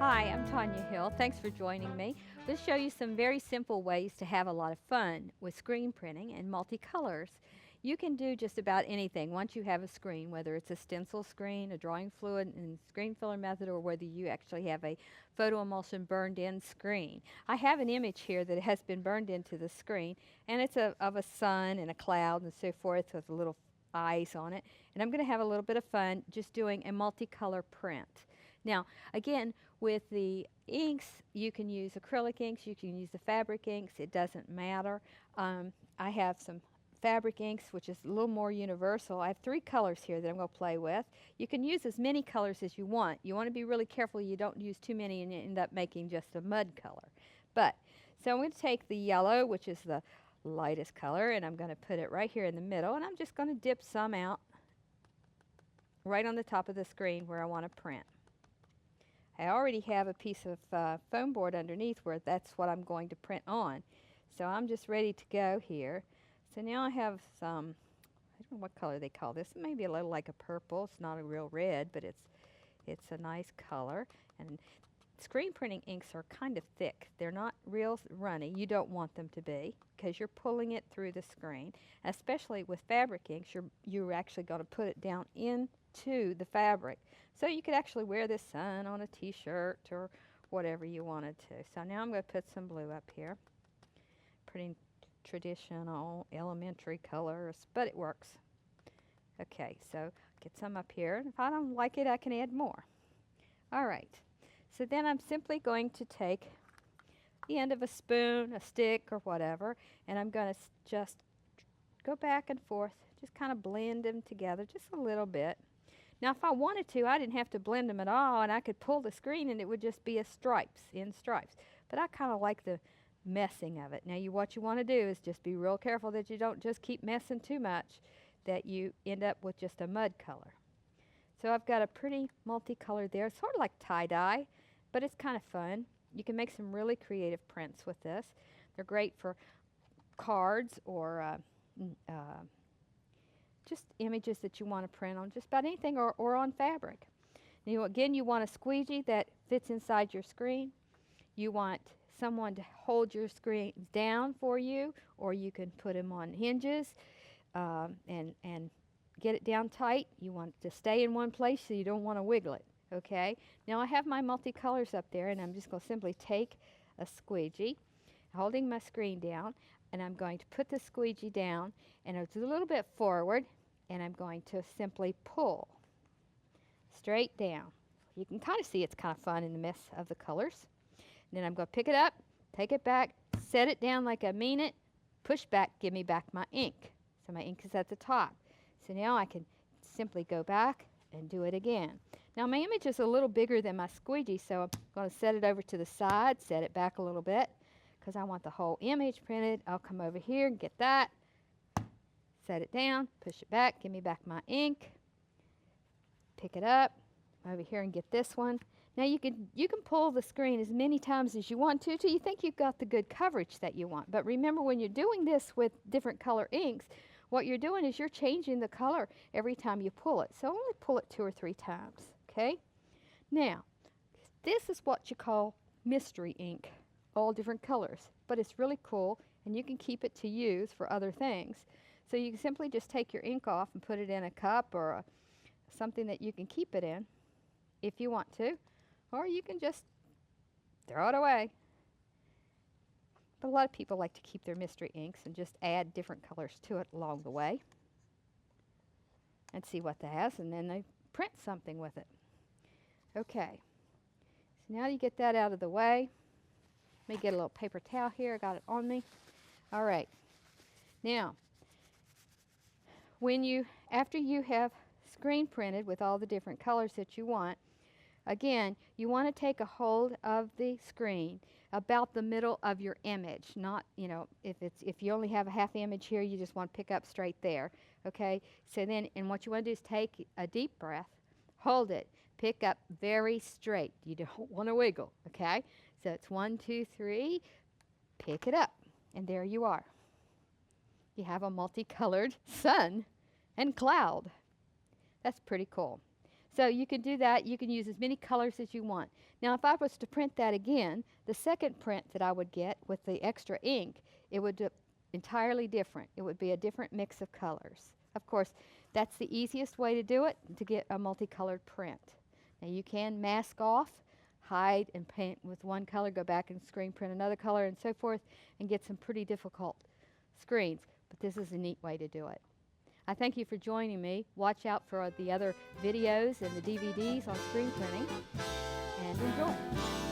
Hi, I'm Tonya Hill. Thanks for joining me. We'll show you some very simple ways to have a lot of fun with screen printing and multicolors. You can do just about anything once you have a screen, whether it's a stencil screen, a drawing fluid and screen filler method, or whether you actually have a photo emulsion burned in screen. I have an image here that has been burned into the screen, and it's of a sun and a cloud and so forth with a little eyes on it. And I'm going to have a little bit of fun just doing a multicolor print. Now, again, with the inks, you can use acrylic inks, you can use the fabric inks, it doesn't matter. I have some fabric inks, which is a little more universal. I have 3 colors here that I'm going to play with. You can use as many colors as you want. You want to be really careful you don't use too many and you end up making just a mud color. So I'm going to take the yellow, which is the lightest color, and I'm going to put it right here in the middle, and I'm just going to dip some out right on the top of the screen where I want to print. I already have a piece of foam board underneath where that's what I'm going to print on. So I'm just ready to go here. So now I have some, I don't know what color they call this. Maybe a little like a purple. It's not a real red, but it's a nice color. And screen printing inks are kind of thick. They're not real runny. You don't want them to be because you're pulling it through the screen. Especially with fabric inks, you're actually going to put it down into the fabric. So you could actually wear this sun on a t-shirt or whatever you wanted to. So now I'm going to put some blue up here. Pretty traditional elementary colors, but it works. Okay, so get some up here. And if I don't like it, I can add more. All right. So then I'm simply going to take the end of a spoon, a stick, or whatever, and I'm going to just go back and forth, just kind of blend them together just a little bit. Now, if I wanted to, I didn't have to blend them at all, and I could pull the screen and it would just be a stripes, in stripes. But I kind of like the messing of it. Now, what you want to do is just be real careful that you don't just keep messing too much, that you end up with just a mud color. So I've got a pretty multicolor there. It's sort of like tie-dye, but it's kind of fun. You can make some really creative prints with this. They're great for cards or just images that you want to print on just about anything or on fabric. Now, again, you want a squeegee that fits inside your screen. You want someone to hold your screen down for you, or you can put them on hinges and get it down tight. You want it to stay in one place so you don't want to wiggle it. Okay? Now I have my multicolors up there, and I'm just going to simply take a squeegee, holding my screen down, and I'm going to put the squeegee down, and it's a little bit forward, and I'm going to simply pull straight down. You can kind of see it's kind of fun in the mess of the colors. And then I'm going to pick it up, take it back, set it down like I mean it, push back, give me back my ink. So my ink is at the top. So now I can simply go back and do it again. Now my image is a little bigger than my squeegee, so I'm going to set it over to the side, set it back a little bit, because I want the whole image printed. I'll come over here and get that, set it down, push it back, give me back my ink, pick it up, over here and get this one. Now you can pull the screen as many times as you want to till you think you've got the good coverage that you want. But remember, when you're doing this with different color inks, what you're doing is you're changing the color every time you pull it. So only pull it 2 or 3 times, okay? Now, this is what you call mystery ink, all different colors. But it's really cool, and you can keep it to use for other things. So you can simply just take your ink off and put it in a cup or something that you can keep it in if you want to. Or you can just throw it away. But a lot of people like to keep their mystery inks and just add different colors to it along the way and see what that has, and then they print something with it. Okay, so now you get that out of the way. Let me get a little paper towel here. I got it on me. All right. Now, after you have screen printed with all the different colors that you want, again, you want to take a hold of the screen about the middle of your image. Not, if you only have a half image here, you just want to pick up straight there. Okay? So then, and what you want to do is take a deep breath, hold it, pick up very straight. You don't want to wiggle. Okay? So it's 1, 2, 3, pick it up, and there you are. You have a multicolored sun and cloud. That's pretty cool. So you can do that. You can use as many colors as you want. Now, if I was to print that again, the second print that I would get with the extra ink, it would be entirely different. It would be a different mix of colors. Of course, that's the easiest way to do it, to get a multicolored print. Now, you can mask off, hide, and paint with one color, go back and screen print another color, and so forth, and get some pretty difficult screens. But this is a neat way to do it. I thank you for joining me. Watch out for the other videos and the DVDs on screen printing, and enjoy.